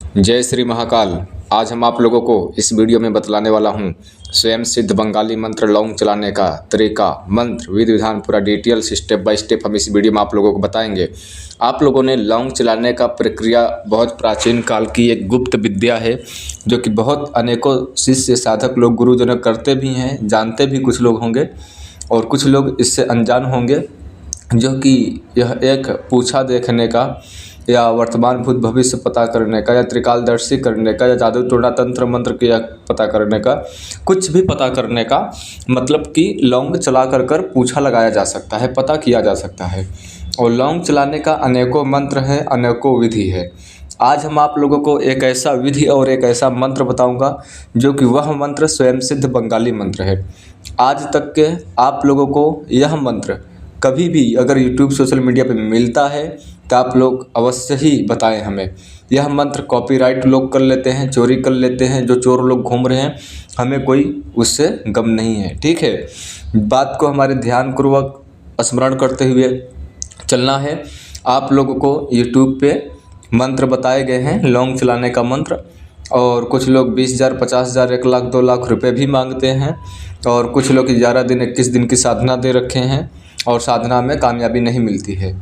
जय श्री महाकाल। आज हम आप लोगों को इस वीडियो में बतलाने वाला हूँ स्वयं सिद्ध बंगाली मंत्र लौंग चलाने का तरीका, मंत्र, विधि विधान पूरा डिटेल स्टेप बाय स्टेप हम इस वीडियो में आप लोगों को बताएंगे। आप लोगों ने लौंग चलाने का प्रक्रिया बहुत प्राचीन काल की एक गुप्त विद्या है, जो कि बहुत अनेकों शिष्य साधक लोग गुरुजन करते भी हैं, जानते भी कुछ लोग होंगे और कुछ लोग इससे अनजान होंगे, जो कि यह एक पूछा देखने का या वर्तमान भूत भविष्य पता करने का या त्रिकालदर्शी करने का या जादू टोना तंत्र मंत्र क्रिया पता करने का, कुछ भी पता करने का मतलब कि लौंग चला कर पूछा लगाया जा सकता है, पता किया जा सकता है। और लौंग चलाने का अनेकों मंत्र है, अनेकों विधि है। आज हम आप लोगों को एक ऐसा विधि और एक ऐसा मंत्र बताऊंगा जो कि वह मंत्र स्वयं सिद्ध बंगाली मंत्र है। आज तक के आप लोगों को यह मंत्र कभी भी अगर यूट्यूब सोशल मीडिया पे मिलता है तो आप लोग अवश्य ही बताएं हमें। यह मंत्र कॉपीराइट लोग कर लेते हैं, चोरी कर लेते हैं, जो चोर लोग घूम रहे हैं, हमें कोई उससे गम नहीं है, ठीक है। बात को हमारे ध्यानपूर्वक स्मरण करते हुए चलना है। आप लोगों को यूट्यूब पे मंत्र बताए गए हैं लौंग चलाने का मंत्र, और कुछ लोग 20,000, 50,000, 1 लाख, 2 लाख रुपए भी मांगते हैं, और कुछ लोग 11 दिन 21 दिन की साधना दे रखे हैं और साधना में कामयाबी नहीं मिलती है।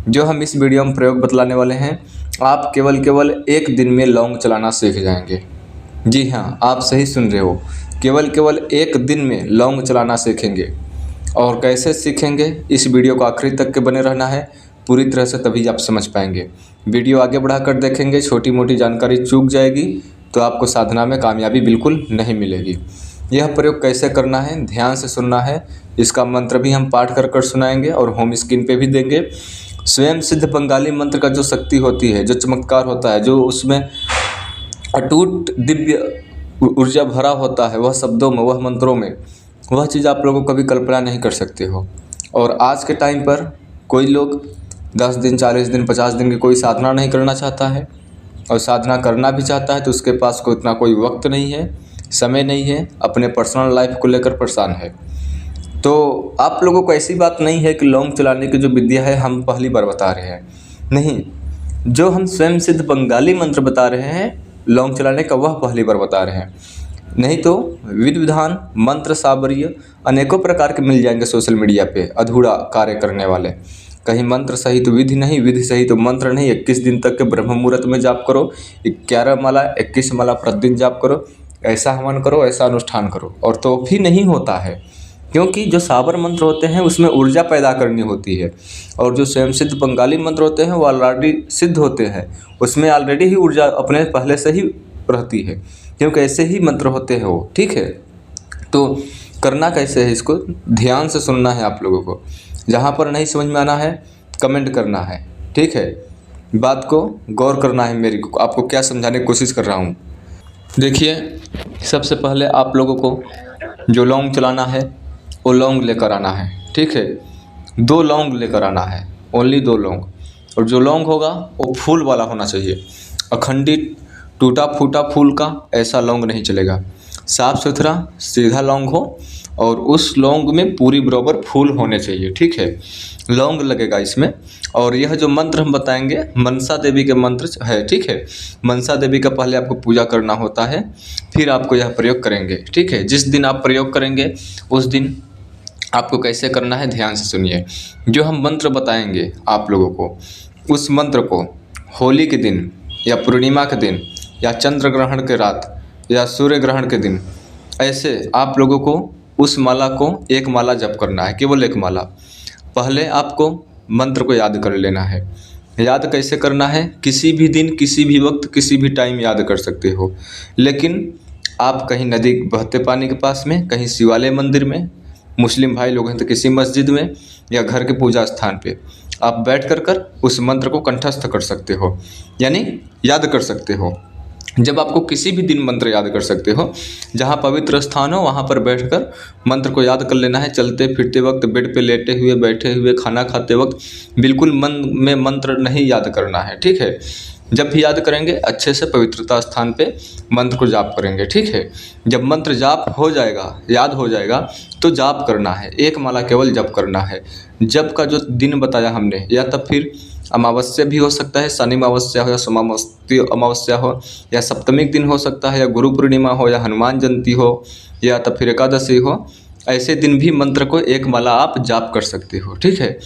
जो हम इस वीडियो में प्रयोग बतलाने वाले हैं, आप केवल 1 दिन में लौंग चलाना सीख जाएंगे। जी हाँ, आप सही सुन रहे हो, केवल 1 दिन में लौंग चलाना सीखेंगे। और कैसे सीखेंगे, इस वीडियो को आखिरी तक के बने रहना है पूरी तरह से, तभी आप समझ पाएंगे। वीडियो आगे बढ़ाकर देखेंगे, छोटी मोटी जानकारी चूक जाएगी तो आपको साधना में कामयाबी बिल्कुल नहीं मिलेगी। यह प्रयोग कैसे करना है, ध्यान से सुनना है। इसका मंत्र भी हम पाठ कर सुनाएंगे और होम स्क्रीन पे भी देंगे। स्वयं सिद्ध बंगाली मंत्र का जो शक्ति होती है, जो चमत्कार होता है, जो उसमें अटूट दिव्य ऊर्जा भरा होता है, वह शब्दों में, वह मंत्रों में, वह चीज़ आप लोगों को कभी कल्पना नहीं कर सकते हो। और आज के टाइम पर कोई लोग 10 दिन, 40 दिन, 50 दिन की कोई साधना नहीं करना चाहता है, और साधना करना भी चाहता है तो उसके पास कोई इतना कोई वक्त नहीं है, समय नहीं है, अपने पर्सनल लाइफ को लेकर परेशान है। तो आप लोगों को ऐसी बात नहीं है कि लौंग चलाने की जो विद्या है हम पहली बार बता रहे हैं, नहीं। जो हम स्वयं सिद्ध बंगाली मंत्र बता रहे हैं लौंग चलाने का, वह पहली बार बता रहे हैं। नहीं तो विधि विधान, मंत्र, साबर्य अनेकों प्रकार के मिल जाएंगे सोशल मीडिया पे अधूरा कार्य करने वाले। कहीं मंत्र सही तो विधि नहीं, विधि सही तो मंत्र नहीं। 21 दिन तक के ब्रह्म मुहूर्त में जाप करो, 11 माला, 21 माला प्रतिदिन जाप करो, ऐसा हवन करो, ऐसा अनुष्ठान करो, और तो भी नहीं होता है। क्योंकि जो साबर मंत्र होते हैं उसमें ऊर्जा पैदा करनी होती है, और जो स्वयं सिद्ध बंगाली मंत्र होते हैं वो ऑलरेडी सिद्ध होते हैं, उसमें ऑलरेडी ही ऊर्जा अपने पहले से ही रहती है, क्योंकि ऐसे ही मंत्र होते हैं वो, ठीक है। तो करना कैसे है, इसको ध्यान से सुनना है आप लोगों को। जहाँ पर नहीं समझ में आना है कमेंट करना है, ठीक है। बात को गौर करना है, मेरी को आपको क्या समझाने की कोशिश कर रहा हूँ। देखिए, सबसे पहले आप लोगों को जो लौंग चलाना है वो लौंग लेकर आना है, ठीक है। 2 लौंग लेकर आना है, ओनली 2 लौंग। और जो लौंग होगा वो फूल वाला होना चाहिए, अखंडित टूटा फूटा फूल का ऐसा लौंग नहीं चलेगा। साफ़ सुथरा सीधा लौंग हो और उस लौंग में पूरी बराबर फूल होने चाहिए, ठीक है। लौंग लगेगा इसमें। और यह जो मंत्र हम बताएंगे मनसा देवी के मंत्र है, ठीक है। मनसा देवी का पहले आपको पूजा करना होता है, फिर आपको यह प्रयोग करेंगे, ठीक है। जिस दिन आप प्रयोग करेंगे उस दिन आपको कैसे करना है ध्यान से सुनिए। जो हम मंत्र बताएंगे आप लोगों को, उस मंत्र को होली के दिन या पूर्णिमा के दिन या चंद्र ग्रहण के रात या सूर्य ग्रहण के दिन, ऐसे आप लोगों को उस माला को 1 माला जप करना है, केवल 1 माला। पहले आपको मंत्र को याद कर लेना है। याद कैसे करना है, किसी भी दिन, किसी भी वक्त, किसी भी टाइम याद कर सकते हो। लेकिन आप कहीं नदी बहते पानी के पास में, कहीं शिवालय मंदिर में, मुस्लिम भाई लोग हैं तो किसी मस्जिद में या घर के पूजा स्थान पे आप बैठ कर उस मंत्र को कंठस्थ कर सकते हो, यानी याद कर सकते हो। जब आपको किसी भी दिन मंत्र याद कर सकते हो, जहाँ पवित्र स्थान हो वहाँ पर बैठकर मंत्र को याद कर लेना है। चलते फिरते वक्त, बेड पे लेटे हुए, बैठे हुए, खाना खाते वक्त बिल्कुल मन में मंत्र नहीं याद करना है, ठीक है। जब भी याद करेंगे अच्छे से पवित्रता स्थान पे मंत्र को जाप करेंगे, ठीक है। जब मंत्र जाप हो जाएगा, याद हो जाएगा, तो जाप करना है। 1 माला केवल जप करना है। जप का जो दिन बताया हमने, या तब फिर अमावस्या भी हो सकता है, शनि अमावस्या हो या सोमावती अमावस्या हो या सप्तमी दिन हो सकता है या गुरु पूर्णिमा हो या हनुमान जयंती हो या तो फिर एकादशी हो। ऐसे दिन भी मंत्र को एक माला आप जाप कर सकते हो। ठीक है,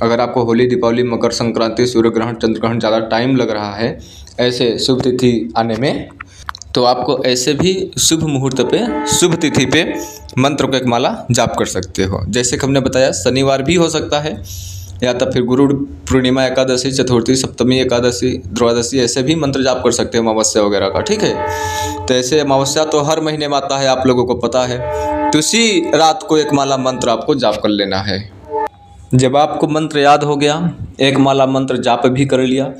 अगर आपको होली, दीपावली, मकर संक्रांति, सूर्य ग्रहण, चंद्र ग्रहण ज़्यादा टाइम लग रहा है ऐसे शुभ तिथि आने में, तो आपको ऐसे भी शुभ मुहूर्त पे, शुभ तिथि पे मंत्र को एक माला जाप कर सकते हो। जैसे कि हमने बताया शनिवार भी हो सकता है या तो फिर गुरु पूर्णिमा, एकादशी, चतुर्थी, सप्तमी, एकादशी, द्वादशी, ऐसे भी मंत्र जाप कर सकते हो अमावस्या वगैरह का। ठीक है, तो ऐसे अमावस्या तो हर महीने में आता है, आप लोगों को पता है। तो उसी रात को एक माला मंत्र आपको जाप कर लेना है। जब आपको मंत्र याद हो गया, एक माला मंत्र जाप भी कर लिया,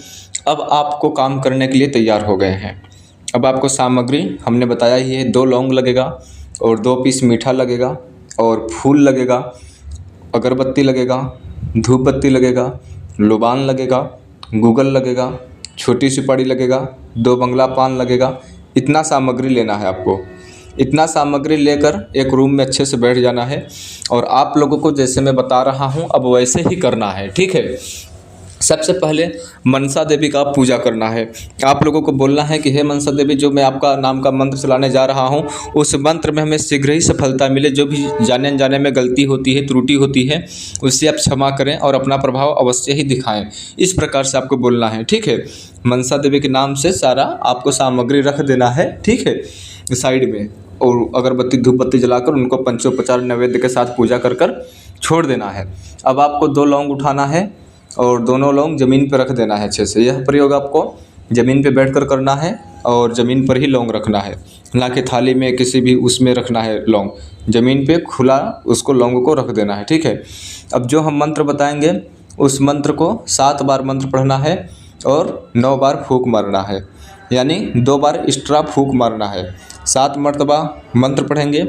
अब आपको काम करने के लिए तैयार हो गए हैं। अब आपको सामग्री हमने बताया ही है, 2 लौंग लगेगा और 2 पीस मीठा लगेगा और फूल लगेगा, अगरबत्ती लगेगा, धूप बत्ती लगेगा, लोबान लगेगा, गूगल लगेगा, छोटी सुपारी लगेगा, 2 बंगला पान लगेगा। इतना सामग्री लेना है आपको। इतना सामग्री लेकर एक रूम में अच्छे से बैठ जाना है और आप लोगों को जैसे मैं बता रहा हूँ अब वैसे ही करना है। ठीक है, सबसे पहले मनसा देवी का पूजा करना है। आप लोगों को बोलना है कि हे मनसा देवी, जो मैं आपका नाम का मंत्र चलाने जा रहा हूँ उस मंत्र में हमें शीघ्र ही सफलता मिले। जो भी जाने अनजाने में गलती होती है, त्रुटि होती है, उससे आप क्षमा करें और अपना प्रभाव अवश्य ही दिखाएं। इस प्रकार से आपको बोलना है। ठीक है, मनसा देवी के नाम से सारा आपको सामग्री रख देना है। ठीक है, साइड में, और अगरबत्ती धूप बत्ती जलाकर उनको पंचोपचार नैवेद्य के साथ पूजा कर कर छोड़ देना है। अब आपको 2 लौंग उठाना है और दोनों लौंग ज़मीन पर रख देना है अच्छे से। यह प्रयोग आपको ज़मीन पे बैठकर करना है और ज़मीन पर ही लौंग रखना है, ना कि थाली में किसी भी उसमें रखना है। लौंग ज़मीन पे खुला उसको लौंग को रख देना है। ठीक है, अब जो हम मंत्र बताएंगे उस मंत्र को 7 बार मंत्र पढ़ना है और 9 बार फूंक मारना है, यानी 2 बार एक्स्ट्रा फूंक मारना है। 7 मरतबा मंत्र पढ़ेंगे,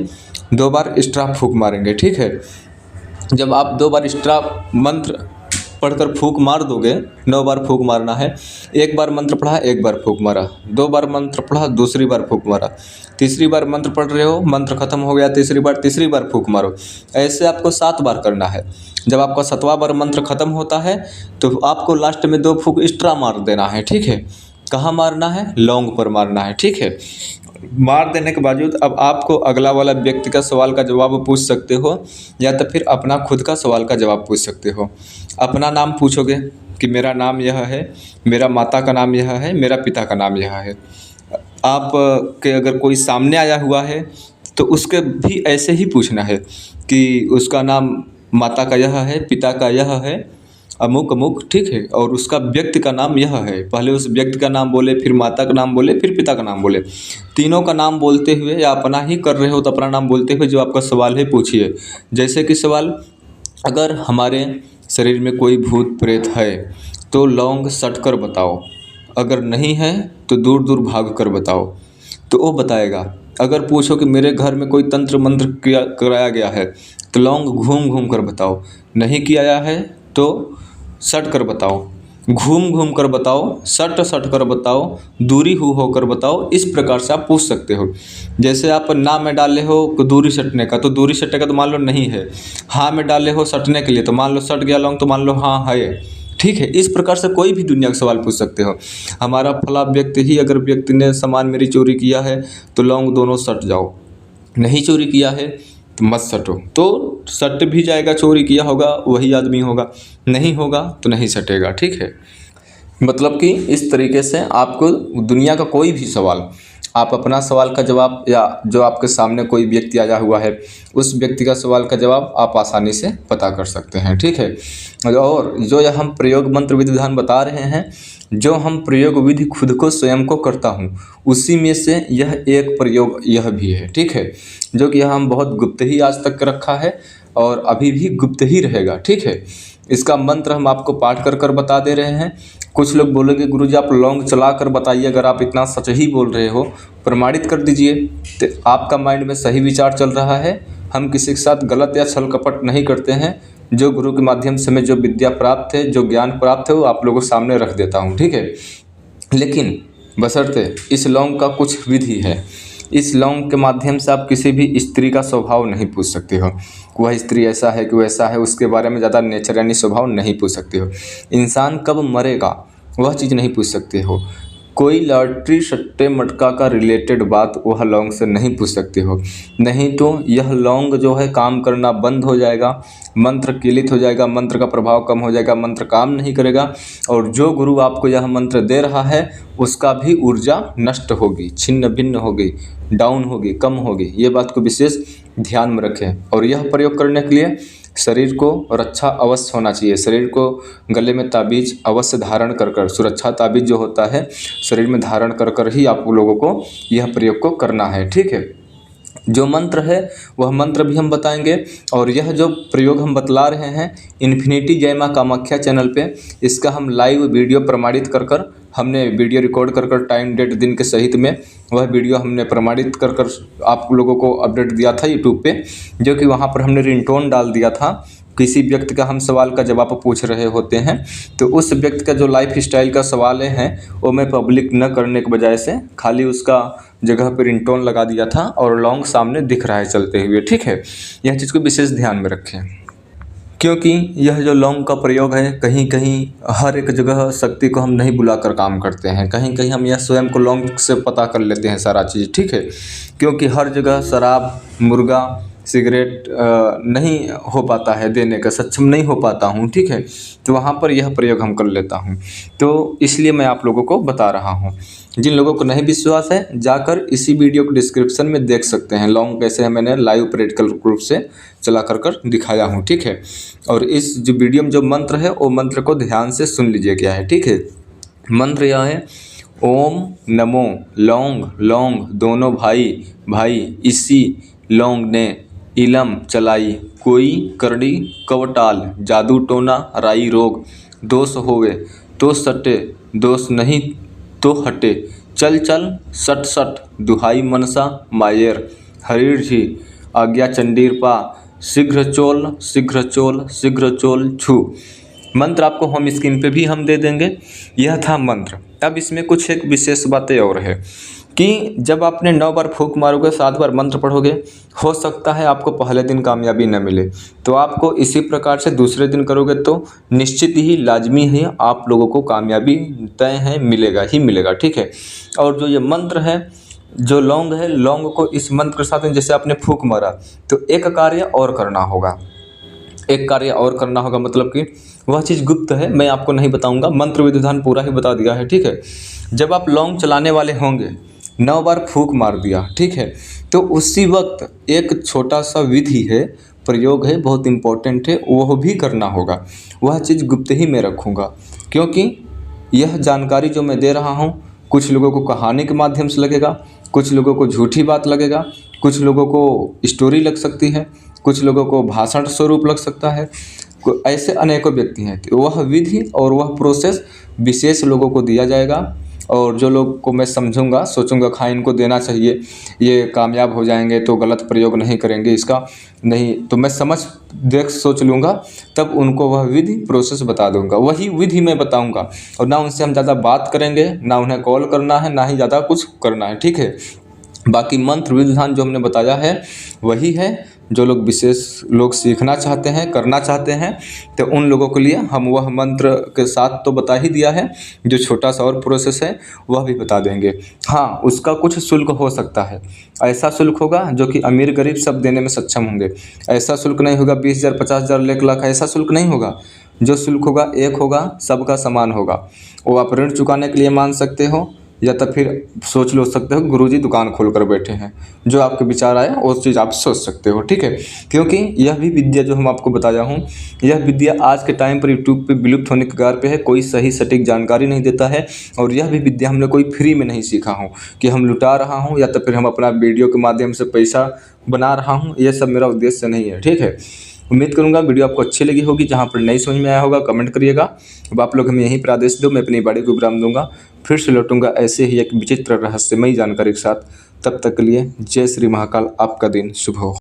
2 बार एक्स्ट्रा फूंक मारेंगे। ठीक है, जब आप 2 बार एक्स्ट्रा मंत्र पढ़कर फूंक मार दोगे, 9 बार फूंक मारना है। 1 बार मंत्र पढ़ा, 1 बार फूंक मारा, 2 बार मंत्र पढ़ा, दूसरी बार फूंक मारा, तीसरी बार मंत्र पढ़ रहे हो, मंत्र खत्म हो गया, तीसरी बार फूंक मारो। ऐसे आपको 7 बार करना है। जब आपका 7वां बार मंत्र खत्म होता है तो आपको लास्ट में 2 फूंक एक्स्ट्रा मार देना है। ठीक है, कहाँ मारना है? लौंग पर मारना है। ठीक है, मार देने के बावजूद अब आपको अगला वाला व्यक्ति का सवाल का जवाब पूछ सकते हो या तो फिर अपना खुद का सवाल का जवाब पूछ सकते हो। अपना नाम पूछोगे कि मेरा नाम यह है, मेरा माता का नाम यह है, मेरा पिता का नाम यह है। आप के अगर कोई सामने आया हुआ है तो उसके भी ऐसे ही पूछना है कि उसका नाम माता का यह है, पिता का यह है, अमुक अमुक। ठीक है, और उसका व्यक्ति का नाम यह है। पहले उस व्यक्ति का नाम बोले, फिर माता का नाम बोले, फिर पिता का नाम बोले। तीनों का नाम बोलते हुए या अपना ही कर रहे हो तो अपना नाम बोलते हुए जो आपका सवाल है पूछिए। जैसे कि सवाल, अगर हमारे शरीर में कोई भूत प्रेत है तो लौंग सट कर बताओ, अगर नहीं है तो दूर दूर भाग कर बताओ। तो वो बताएगा। अगर पूछो कि मेरे घर में कोई तंत्र मंत्र कराया गया है तो लौंग घूम घूम कर बताओ, नहीं किया है तो सट कर बताओ, घूम घूम कर बताओ, सट सट कर बताओ, दूरी होकर बताओ। इस प्रकार से आप पूछ सकते हो। जैसे आप ना में डाले हो दूरी सटने का, तो दूरी सटने का तो मान लो नहीं है। हाँ में डाले हो सटने के लिए, तो मान लो सट गया लौंग, तो मान लो हाँ है। ठीक है, इस प्रकार से कोई भी दुनिया का सवाल पूछ सकते हो। हमारा फला व्यक्ति ही, अगर व्यक्ति ने सामान मेरी चोरी किया है तो लौंग दोनों सट जाओ, नहीं चोरी किया है तो मत सटो। तो सट भी जाएगा, चोरी किया होगा वही आदमी होगा, नहीं होगा तो नहीं सटेगा। ठीक है, मतलब कि इस तरीके से आपको दुनिया का कोई भी सवाल, आप अपना सवाल का जवाब या जो आपके सामने कोई व्यक्ति आया हुआ है उस व्यक्ति का सवाल का जवाब आप आसानी से पता कर सकते हैं। ठीक है, और जो यह हम प्रयोग मंत्र विधि विधान बता रहे हैं, जो हम प्रयोग विधि खुद को स्वयं को करता हूँ, उसी में से यह एक प्रयोग यह भी है। ठीक है, जो कि यह हम बहुत गुप्त ही आज तक रखा है और अभी भी गुप्त ही रहेगा। ठीक है, इसका मंत्र हम आपको पाठ कर कर बता दे रहे हैं। कुछ लोग बोलेंगे गुरुजी आप लौंग चला कर बताइए, अगर आप इतना सच ही बोल रहे हो प्रमाणित कर दीजिए। तो आपका माइंड में सही विचार चल रहा है। हम किसी के साथ गलत या छल कपट नहीं करते हैं। जो गुरु के माध्यम से हमें जो विद्या प्राप्त है, जो ज्ञान प्राप्त है, वो आप लोगों के सामने रख देता हूँ। ठीक है, लेकिन बशर्ते इस लौंग का कुछ विधि है। इस लौंग के माध्यम से आप किसी भी स्त्री का स्वभाव नहीं पूछ सकते हो, वह स्त्री ऐसा है कि वैसा है, उसके बारे में ज़्यादा नेचर यानी स्वभाव नहीं पूछ सकते हो। इंसान कब मरेगा वह चीज़ नहीं पूछ सकते हो। कोई लॉटरी सट्टे मटका का रिलेटेड बात वह लौंग से नहीं पूछ सकते हो, नहीं तो यह लौंग जो है काम करना बंद हो जाएगा, मंत्र किलित हो जाएगा, मंत्र का प्रभाव कम हो जाएगा, मंत्र काम नहीं करेगा और जो गुरु आपको यह मंत्र दे रहा है उसका भी ऊर्जा नष्ट होगी, छिन्न भिन्न होगी, डाउन होगी, कम होगी। ये बात को विशेष ध्यान में रखें। और यह प्रयोग करने के लिए शरीर को रक्षा अवश्य होना चाहिए, शरीर को गले में ताबीज अवश्य धारण कर कर, सुरक्षा ताबीज जो होता है शरीर में धारण कर कर ही आप लोगों को यह प्रयोग को करना है। ठीक है, जो मंत्र है वह मंत्र भी हम बताएंगे और यह जो प्रयोग हम बतला रहे हैं इन्फिनिटी जय मां कामाख्या चैनल पे, इसका हम लाइव वीडियो प्रमाणित कर कर हमने वीडियो रिकॉर्ड कर कर टाइम डेट दिन के सहित में वह वीडियो हमने प्रमाणित कर कर आप लोगों को अपडेट दिया था यूट्यूब पे, जो कि वहाँ पर हमने रिंगटोन डाल दिया था। किसी व्यक्ति का हम सवाल का जवाब पूछ रहे होते हैं तो उस व्यक्ति का जो लाइफ स्टाइल का सवाल है वो मैं पब्लिक न करने के बजाय से खाली उसका जगह पर रिंगटोन लगा दिया था और लौंग सामने दिख रहा है चलते हुए। ठीक है, यह चीज़ को विशेष ध्यान में रखें, क्योंकि यह जो लौंग का प्रयोग है कहीं कहीं हर एक जगह शक्ति को हम नहीं बुलाकर काम करते हैं, कहीं कहीं हम यह स्वयं को लौंग से पता कर लेते हैं सारा चीज़। ठीक है, क्योंकि हर जगह शराब, मुर्गा, सिगरेट नहीं हो पाता है देने का, सक्षम नहीं हो पाता हूँ। ठीक है, तो वहाँ पर यह प्रयोग हम कर लेता हूँ, तो इसलिए मैं आप लोगों को बता रहा हूँ। जिन लोगों को नहीं विश्वास है जाकर इसी वीडियो को डिस्क्रिप्शन में देख सकते हैं, लौंग कैसे है मैंने लाइव प्रैक्टिकल रूप से चला कर दिखाया हूँ। ठीक है, और इस जो वीडियो में जो मंत्र है वो मंत्र को ध्यान से सुन लीजिए क्या है। ठीक है, मंत्र यह है ओम नमो लौंग लौंग दोनों भाई भाई इसी लौंग ने इलम चलाई कोई करड़ी कवटाल जादू टोना राई रोग दोष होवे तो सटे दोष नहीं तो हटे चल चल सट सट दुहाई मनसा मायर हरीर जी आज्ञा चंडीर पा शीघ्र चोल शीघ्र चोल शीघ्र चोल छू। मंत्र आपको होम स्क्रीन पे भी हम दे देंगे। यह था मंत्र। अब इसमें कुछ एक विशेष बातें और है कि जब आपने 9 बार फूंक मारोगे, 7 बार मंत्र पढ़ोगे, हो सकता है आपको पहले दिन कामयाबी न मिले, तो आपको इसी प्रकार से दूसरे दिन करोगे तो निश्चित ही लाजमी है आप लोगों को कामयाबी तय है, मिलेगा ही मिलेगा। ठीक है, और जो ये मंत्र है, जो लौंग है, लौंग को इस मंत्र के साथ जैसे आपने फूंक मारा तो एक कार्य और करना होगा, एक कार्य और करना होगा, मतलब कि वह चीज़ गुप्त है, मैं आपको नहीं बताऊंगा, मंत्र विधान पूरा ही बता दिया है। ठीक है, जब आप लौंग चलाने वाले होंगे 9 बार फूंक मार दिया, ठीक है, तो उसी वक्त एक छोटा सा विधि है, प्रयोग है, बहुत इम्पोर्टेंट है, वह भी करना होगा। वह चीज़ गुप्त ही मैं रखूँगा, क्योंकि यह जानकारी जो मैं दे रहा हूँ कुछ लोगों को कहानी के माध्यम से लगेगा, कुछ लोगों को झूठी बात लगेगा, कुछ लोगों को स्टोरी लग सकती है, कुछ लोगों को भाषण स्वरूप लग सकता है, ऐसे अनेकों व्यक्ति हैं। तो वह विधि और वह प्रोसेस विशेष लोगों को दिया जाएगा और जो लोग को मैं समझूंगा, सोचूंगा हाँ इनको देना चाहिए, ये कामयाब हो जाएंगे तो गलत प्रयोग नहीं करेंगे इसका, नहीं तो मैं समझ देख सोच लूँगा, तब उनको वह विधि प्रोसेस बता दूंगा, वही विधि मैं बताऊंगा। और ना उनसे हम ज़्यादा बात करेंगे, ना उन्हें कॉल करना है, ना ही ज़्यादा कुछ करना है। ठीक है, बाकी मंत्र विधान जो हमने बताया है वही है। जो लोग विशेष लोग सीखना चाहते हैं, करना चाहते हैं, तो उन लोगों के लिए हम वह मंत्र के साथ तो बता ही दिया है, जो छोटा सा और प्रोसेस है वह भी बता देंगे। हाँ, उसका कुछ शुल्क हो सकता है, ऐसा शुल्क होगा जो कि अमीर गरीब सब देने में सक्षम होंगे। ऐसा शुल्क नहीं होगा 20,000 50,000 1 लाख, ऐसा शुल्क नहीं होगा। जो शुल्क होगा एक होगा, सबका समान होगा। वो आप ऋण चुकाने के लिए मान सकते हो, या तो फिर सोच लो सकते हो गुरुजी दुकान खोल कर बैठे हैं, जो आपके विचार आए वो चीज़ आप सोच सकते हो। ठीक है, क्योंकि यह भी विद्या जो हम आपको बताया हूँ, यह विद्या आज के टाइम पर यूट्यूब पे विलुप्त होने के कगार पे है, कोई सही सटीक जानकारी नहीं देता है। और यह भी विद्या हमने कोई फ्री में नहीं सीखा हूँ कि हम लुटा रहा हूँ या तो फिर हम अपना वीडियो के माध्यम से पैसा बना रहा हूँ, यह सब मेरा उद्देश्य नहीं है। ठीक है, उम्मीद करूंगा वीडियो आपको अच्छी लगी होगी। जहां पर नहीं समझ में आया होगा कमेंट करिएगा। अब आप लोग हमें यहीं पर आदेश दो, मैं अपनी बाड़ी को विराम दूंगा, फिर से लौटूंगा ऐसे ही एक विचित्र रहस्यमयी जानकारी के साथ। तब तक के लिए जय श्री महाकाल, आपका दिन शुभ हो।